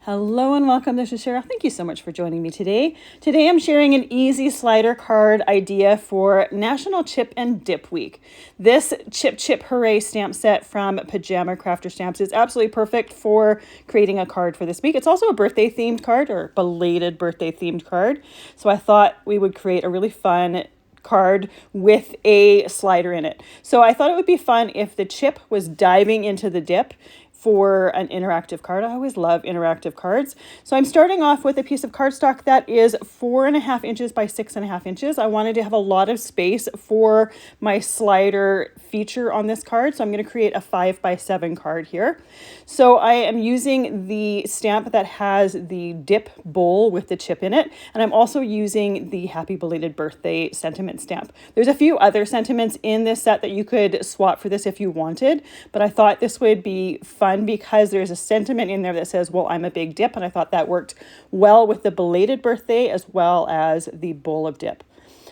Hello and welcome, this is Cheryl. Thank you so much for joining me today. Today I'm sharing an easy slider card idea for National Chip and Dip Week. This Chip Chip Hooray stamp set from Pajama Crafter Stamps is absolutely perfect for creating a card for this week. It's also a birthday themed card or belated birthday themed card. So I thought we would create a really fun card with a slider in it. So I thought it would be fun if the chip was diving into the dip for an interactive card. I always love interactive cards. So I'm starting off with a piece of cardstock that is 4.5 inches by 6.5 inches. I wanted to have a lot of space for my slider feature on this card. So I'm going to create a 5x7 card here. So I am using the stamp that has the dip bowl with the chip in it. And I'm also using the Happy Belated Birthday sentiment stamp. There's a few other sentiments in this set that you could swap for this if you wanted, but I thought this would be fun because there's a sentiment in there that says, well, I'm a big dip. And I thought that worked well with the belated birthday as well as the bowl of dip.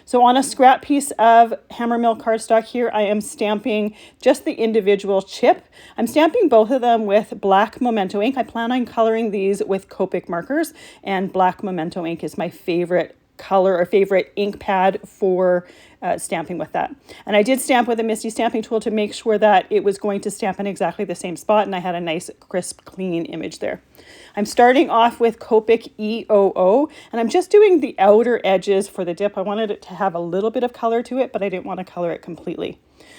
So on a scrap piece of Hammermill cardstock here, I am stamping just the individual chip. I'm stamping both of them with black Memento ink. I plan on coloring these with Copic markers, and black Memento ink is my favorite color or favorite ink pad for stamping with that. And I did stamp with a Misti stamping tool to make sure that it was going to stamp in exactly the same spot, and I had a nice crisp clean image there. I'm starting off with Copic EOO, and I'm just doing the outer edges for the dip. I wanted it to have a little bit of color to it, but I didn't want to color it completely.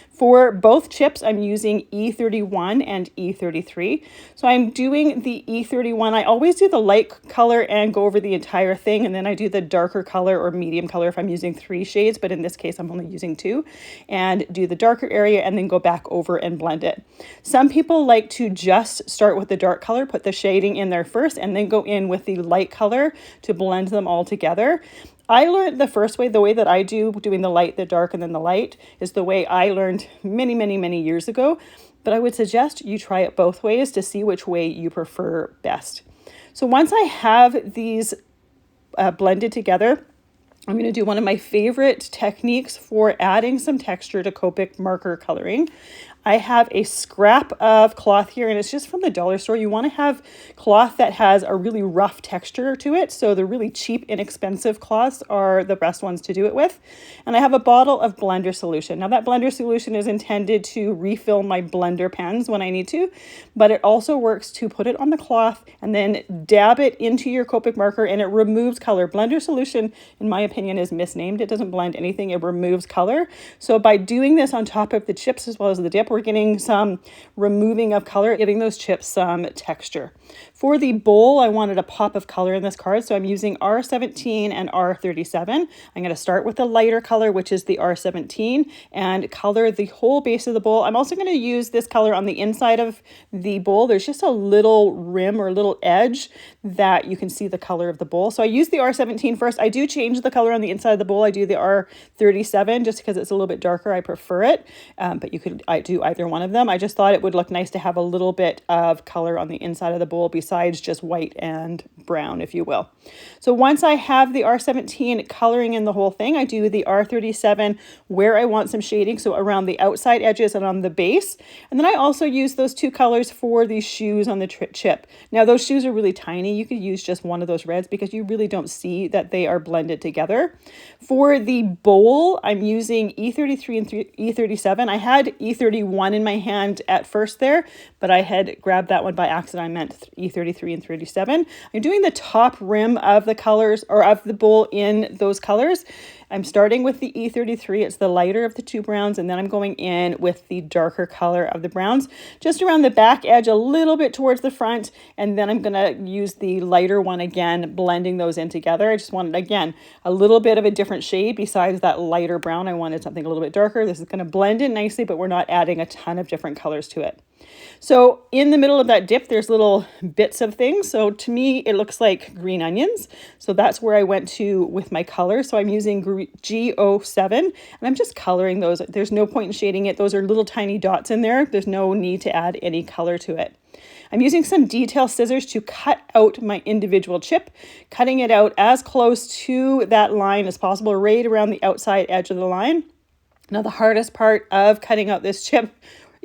For both chips, I'm using E31 and E33. So I'm doing the E31. I always do the light color and go over the entire thing, and then I do the darker color or medium color if I'm using 3 shades, but in this case, I'm only using 2, and do the darker area and then go back over and blend it. Some people like to just start with the dark color, put the shading in there first, and then go in with the light color to blend them all together. I learned the first way, the way that I do, doing the light, the dark, and then the light, is the way I learned many years ago. But I would suggest you try it both ways to see which way you prefer best. So once I have these blended together, I'm going to do one of my favorite techniques for adding some texture to Copic marker coloring. I have a scrap of cloth here, and it's just from the dollar store. You want to have cloth that has a really rough texture to it. So the really cheap, inexpensive cloths are the best ones to do it with. And I have a bottle of blender solution. Now that blender solution is intended to refill my blender pens when I need to, but it also works to put it on the cloth and then dab it into your Copic marker, and it removes color. Blender solution, in my opinion, is misnamed. It doesn't blend anything. It removes color. So by doing this on top of the chips as well as the dip, we're getting some removing of color, giving those chips some texture. For the bowl, I wanted a pop of color in this card, so I'm using R17 and R37. I'm going to start with the lighter color, which is the R17, and color the whole base of the bowl. I'm also going to use this color on the inside of the bowl. There's just a little rim or a little edge that you can see the color of the bowl. So I use the R17 first. I do change the color on the inside of the bowl. I do the R37 just because it's a little bit darker. I prefer it, but I do either one of them. I just thought it would look nice to have a little bit of color on the inside of the bowl besides just white and brown, if you will. So once I have the R17 coloring in the whole thing, I do the R37 where I want some shading, so around the outside edges and on the base. And then I also use those 2 colors for the shoes on the chip. Now those shoes are really tiny. You could use just one of those reds because you really don't see that they are blended together. For the bowl, I'm using E33 and E37. I had E31 in my hand at first there, but I had grabbed that one by accident. I meant E33 and 37. I'm doing the top rim of the colors or of the bowl in those colors. I'm starting with the E33. It's the lighter of the 2 browns, and then I'm going in with the darker color of the browns, just around the back edge, a little bit towards the front, and then I'm going to use the lighter one again, blending those in together. I just wanted, again, a little bit of a different shade besides that lighter brown. I wanted something a little bit darker. This is going to blend in nicely, but we're not adding a ton of different colors to it. So in the middle of that dip, there's little bits of things. So to me, it looks like green onions. So that's where I went to with my color. So I'm using G07 and I'm just coloring those. There's no point in shading it. Those are little tiny dots in there. There's no need to add any color to it. I'm using some detail scissors to cut out my individual chip, cutting it out as close to that line as possible, right around the outside edge of the line. Now the hardest part of cutting out this chip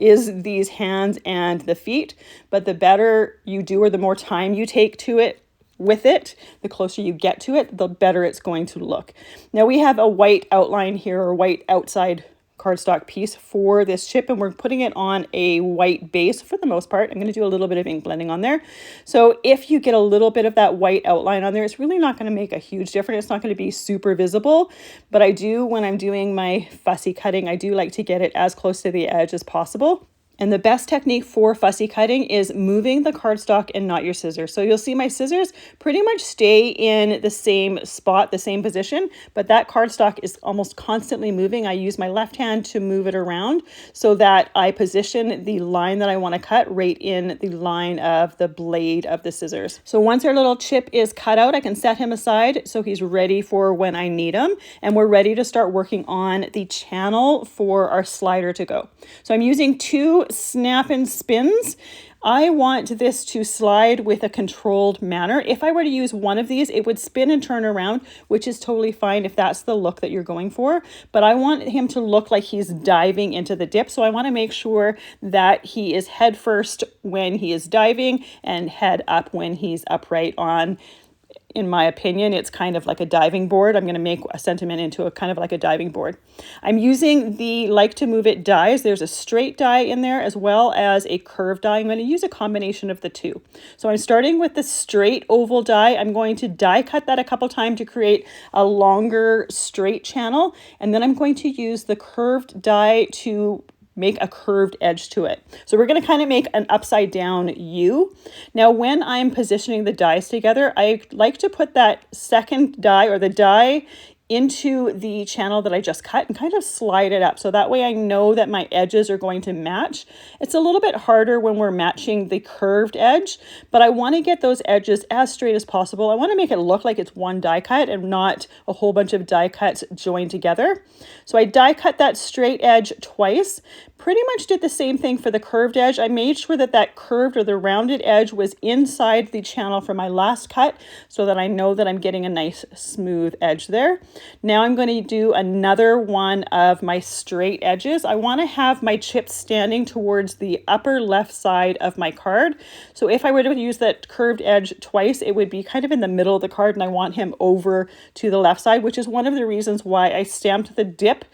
is these hands and the feet, but the better you do, or the more time you take to it, with it, the closer you get to it, the better it's going to look. Now we have a white outline here, or white outside cardstock piece for this chip, and we're putting it on a white base for the most part. I'm going to do a little bit of ink blending on there. So if you get a little bit of that white outline on there, it's really not going to make a huge difference. It's not going to be super visible, but I do, when I'm doing my fussy cutting, I do like to get it as close to the edge as possible. And the best technique for fussy cutting is moving the cardstock and not your scissors. So you'll see my scissors pretty much stay in the same spot, the same position, but that cardstock is almost constantly moving. I use my left hand to move it around so that I position the line that I want to cut right in the line of the blade of the scissors. So once our little chip is cut out, I can set him aside so he's ready for when I need him. And we're ready to start working on the channel for our slider to go. So I'm using 2 snap and spins. I want this to slide with a controlled manner. If I were to use one of these, it would spin and turn around, which is totally fine if that's the look that you're going for. But I want him to look like he's diving into the dip. So I want to make sure that he is head first when he is diving and head up when he's upright on. In my opinion, it's kind of like a diving board. I'm going to make a sentiment into a kind of like a diving board. I'm using the Like to Move It dies. There's a straight die in there as well as a curved die. I'm going to use a combination of the two. So I'm starting with the straight oval die. I'm going to die cut that a couple times to create a longer straight channel. And then I'm going to use the curved die to make a curved edge to it. So we're going to kind of make an upside down U. Now, when I'm positioning the dies together, I like to put that second die, or the die, into the channel that I just cut and kind of slide it up. So that way I know that my edges are going to match. It's a little bit harder when we're matching the curved edge, but I want to get those edges as straight as possible. I want to make it look like it's one die cut and not a whole bunch of die cuts joined together. So I die cut that straight edge twice. Pretty much did the same thing for the curved edge. I made sure that that curved or the rounded edge was inside the channel for my last cut so that I know that I'm getting a nice smooth edge there. Now I'm going to do another one of my straight edges. I want to have my chip standing towards the upper left side of my card. So if I were to use that curved edge twice, it would be kind of in the middle of the card, and I want him over to the left side, which is one of the reasons why I stamped the dip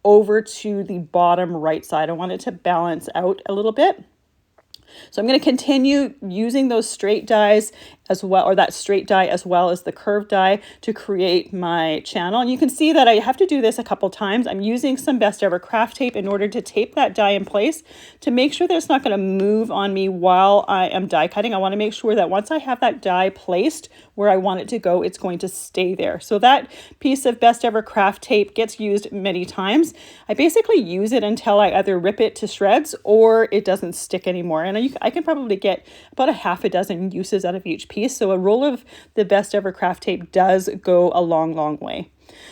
over to the bottom right side. I want it to balance out a little bit. So I'm going to continue using those straight dies as well, or that straight die as well as the curved die, to create my channel. And you can see that I have to do this a couple times. I'm using some Best Ever Craft tape in order to tape that die in place to make sure that it's not going to move on me while I am die cutting. I want to make sure that once I have that die placed where I want it to go, it's going to stay there. So that piece of Best Ever Craft tape gets used many times. I basically use it until I either rip it to shreds or it doesn't stick anymore. And I can probably get about a half a dozen uses out of each piece. So a roll of the Best Ever Craft tape does go a long, long way.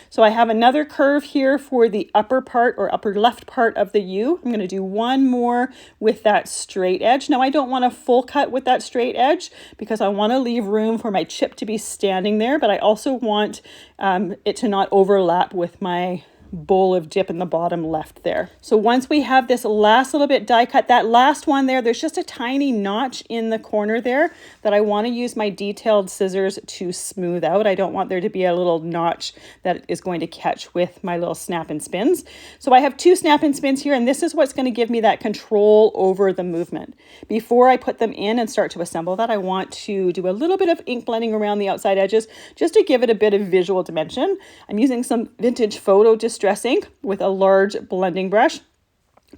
So I have another curve here for the upper part, or upper left part of the U. I'm going to do one more with that straight edge. Now I don't want a full cut with that straight edge because I want to leave room for my chip to be standing there, but I also want it to not overlap with my bowl of dip in the bottom left there. So once we have this last little bit die cut, that last one there's just a tiny notch in the corner there that I want to use my detailed scissors to smooth out. I don't want there to be a little notch that is going to catch with my little snap and spins. So I have 2 snap and spins here, and this is what's going to give me that control over the movement. Before I put them in and start to assemble that, I want to do a little bit of ink blending around the outside edges just to give it a bit of visual dimension. I'm using some vintage photo distress ink with a large blending brush,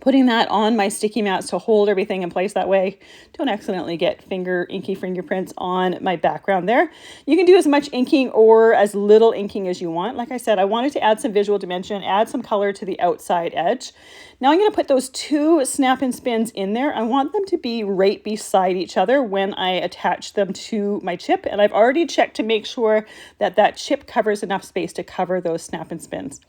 putting that on my sticky mats to hold everything in place. That way don't accidentally get inky fingerprints on my background there. You can do as much inking or as little inking as you want. Like I said, I wanted to add some visual dimension, add some color to the outside edge. Now I'm going to put those 2 snap and spins in there. I want them to be right beside each other when I attach them to my chip. And I've already checked to make sure that that chip covers enough space to cover those snap and spins.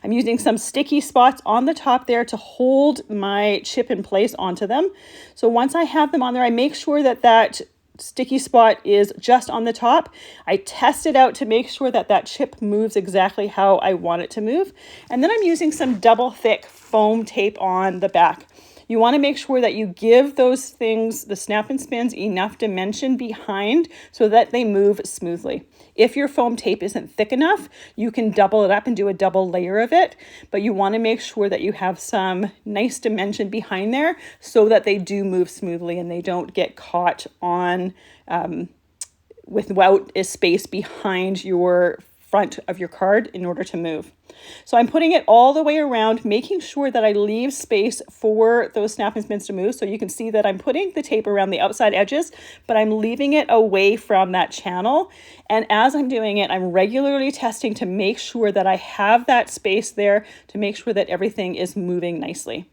I'm using some sticky spots on the top there to hold my chip in place onto them. So once I have them on there, I make sure that that sticky spot is just on the top. I test it out to make sure that that chip moves exactly how I want it to move. And then I'm using some double thick foam tape on the back. You want to make sure that you give those things, the snap and spins, enough dimension behind so that they move smoothly. If your foam tape isn't thick enough, you can double it up and do a double layer of it, but you want to make sure that you have some nice dimension behind there so that they do move smoothly and they don't get caught on without a space behind your front of your card in order to move. So I'm putting it all the way around, making sure that I leave space for those snap and spins to move. So you can see that I'm putting the tape around the outside edges, but I'm leaving it away from that channel. And as I'm doing it, I'm regularly testing to make sure that I have that space there to make sure that everything is moving nicely.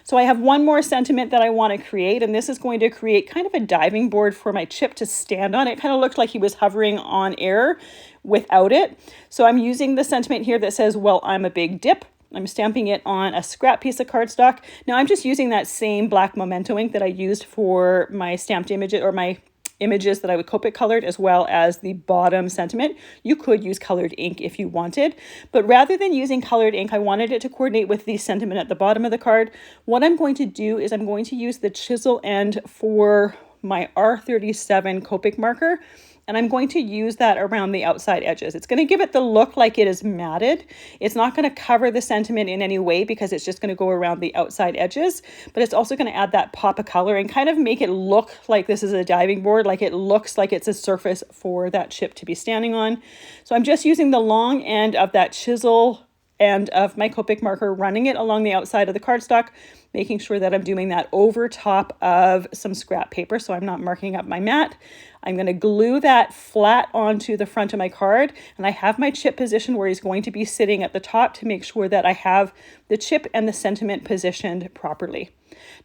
So I have one more sentiment that I want to create, and this is going to create kind of a diving board for my chip to stand on. It kind of looked like he was hovering on air without it. So I'm using the sentiment here that says, well, I'm a big dip. I'm stamping it on a scrap piece of cardstock. Now I'm just using that same black Memento ink that I used for my stamped images or my images that I would Copic colored, as well as the bottom sentiment. You could use colored ink if you wanted, but rather than using colored ink, I wanted it to coordinate with the sentiment at the bottom of the card. What I'm going to do is I'm going to use the chisel end for my R37 Copic marker, and I'm going to use that around the outside edges. It's going to give it the look like it is matted. It's not going to cover the sentiment in any way because it's just going to go around the outside edges, but it's also going to add that pop of color and kind of make it look like this is a diving board, like it looks like it's a surface for that chip to be standing on. So I'm just using the long end of that chisel end of my Copic marker, running it along the outside of the cardstock, making sure that I'm doing that over top of some scrap paper so I'm not marking up my mat. I'm going to glue that flat onto the front of my card, and I have my chip positioned where he's going to be sitting at the top to make sure that I have the chip and the sentiment positioned properly.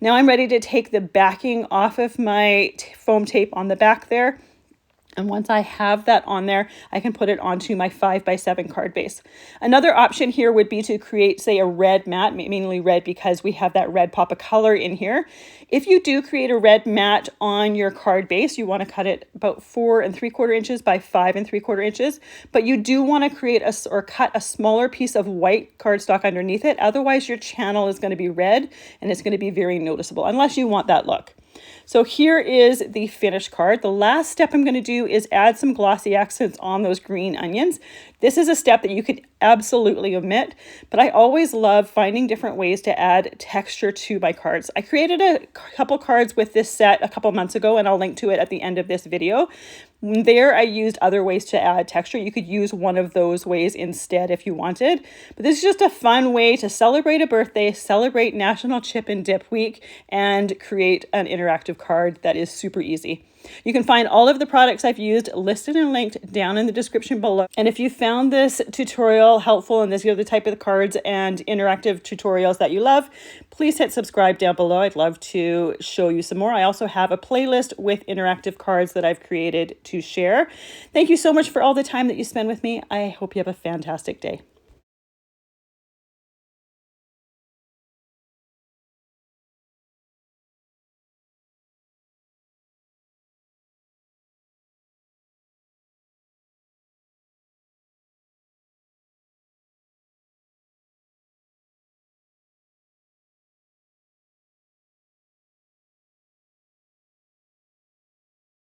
Now I'm ready to take the backing off of my foam tape on the back there. And once I have that on there, I can put it onto my 5x7 card base. Another option here would be to create, say, a red mat, mainly red because we have that red pop of color in here. If you do create a red mat on your card base, you want to cut it about 4 3/4 inches by 5 3/4 inches, but you do want to create or cut a smaller piece of white cardstock underneath it. Otherwise, your channel is going to be red and it's going to be very noticeable unless you want that look. So here is the finished card. The last step I'm going to do is add some glossy accents on those green onions. This is a step that you could absolutely omit, but I always love finding different ways to add texture to my cards. I created a couple cards with this set a couple months ago, and I'll link to it at the end of this video. There I used other ways to add texture. You could use one of those ways instead if you wanted, but this is just a fun way to celebrate a birthday, celebrate National Chip and Dip Week, and create an interactive card that is super easy. You can find all of the products I've used listed and linked down in the description below. And if you found this tutorial helpful and these are the type of cards and interactive tutorials that you love, please hit subscribe down below. I'd love to show you some more. I also have a playlist with interactive cards that I've created to share. Thank you so much for all the time that you spend with me. I hope you have a fantastic day.